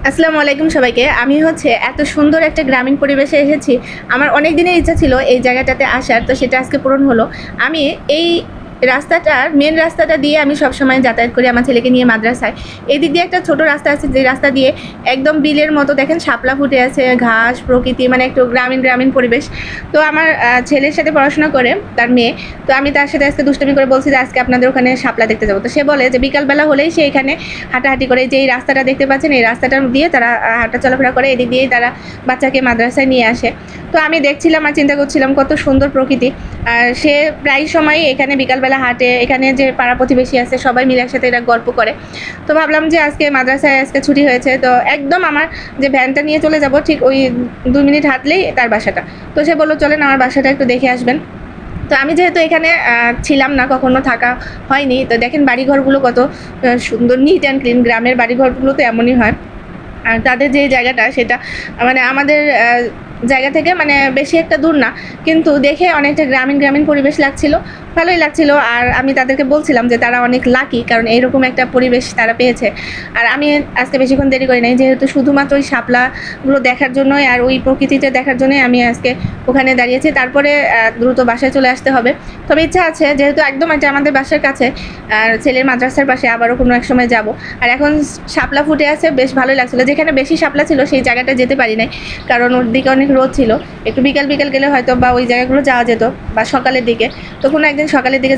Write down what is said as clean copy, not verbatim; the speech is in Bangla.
আসসালামু আলাইকুম সবাইকে। আমি হচ্ছে এত সুন্দর একটা গ্রামীণ পরিবেশে এসেছি। আমার অনেক দিনের ইচ্ছা ছিল এই জায়গাটাতে আসার, তো সেটা আজকে পূরণ হলো। আমি এই মেন রাস্তাটা দিয়ে আমি সবসময় যাতায়াত করি আমার ছেলেকে নিয়ে মাদ্রাসায়। এই দিক দিয়ে একটা ছোট রাস্তা আছে, যে রাস্তা দিয়ে একদম বিলের মতো দেখেন শাপলা ফুটে আছে, ঘাস, প্রকৃতি, মানে একটু গ্রামীণ গ্রামীণ পরিবেশ। তো আমার ছেলের সাথে পড়াশোনা করে তার মেয়ে, তো আমি তার সাথে আজকে দুষ্টামি করে বলছি যে আজকে আপনাদের ওখানে শাপলা দেখতে যাবো। তো সে বলে যে বিকালবেলা হলেই সে এখানে হাঁটাহাঁটি করে, যে এই রাস্তাটা দেখতে পাচ্ছেন এই রাস্তাটা দিয়ে তারা হাঁটা চলাফেরা করে, এদিক দিয়েই তারা বাচ্চাকে মাদ্রাসায় নিয়ে আসে। তো আমি দেখছিলাম আর চিন্তা করছিলাম কত সুন্দর প্রকৃতি। আর সে প্রায় সময়ই এখানে বিকালবেলা হাঁটে, এখানে যে পাড়া প্রতিবেশী আছে সবাই মিলে একসাথে এরা গল্প করে। তো ভাবলাম যে আজকে মাদ্রাসায় আজকে ছুটি হয়েছে, তো একদম আমার যে ভ্যানটা নিয়ে চলে যাব ঠিক ওই 2 মিনিট হাঁটলেই তার বাসাটা। তো সে বললো চলেন আমার বাসাটা একটু দেখে আসবেন। তো আমি যেহেতু এখানে ছিলাম না, কখনো থাকা হয়নি, তো দেখেন বাড়িঘরগুলো কত সুন্দর, নিট অ্যান্ড ক্লিন। গ্রামের বাড়িঘরগুলো তো এমনই হয়। আর তাদের যে জায়গাটা সেটা মানে আমাদের জায়গা থেকে মানে বেশি একটা দূর না, কিন্তু দেখে অনেকটা গ্রামীণ গ্রামীণ পরিবেশ লাগছিল, ভালোই লাগছিল। আর আমি তাদেরকে বলছিলাম যে তারা অনেক লাকি, কারণ এইরকম একটা পরিবেশ তারা পেয়েছে। আর আমি আজকে বেশিক্ষণ দেরি করি নাই, যেহেতু শুধুমাত্র ওই শাপলাগুলো দেখার জন্যই আর ওই প্রকৃতিটা দেখার জন্যই আমি আজকে ওখানে দাঁড়িয়েছি। তারপরে দ্রুত বাসায় চলে আসতে হবে। তবে ইচ্ছা আছে, যেহেতু একদম এটা আমাদের বাসার কাছে আর ছেলের মাদ্রাসার পাশে, আবারও কোনো এক সময় যাব। আর এখন শাপলা ফুটে আছে, বেশ ভালোই লাগছিলো। যেখানে বেশি শাপলা ছিল সেই জায়গাটা যেতে পারি নাই, কারণ ওর দিকে অনেক রোদ ছিল। একটু বিকাল বিকাল গেলে হয়তো বা ওই জায়গাগুলো যাওয়া যেত, বা সকালের দিকে। তো কোনো একদিন সকালের দিকে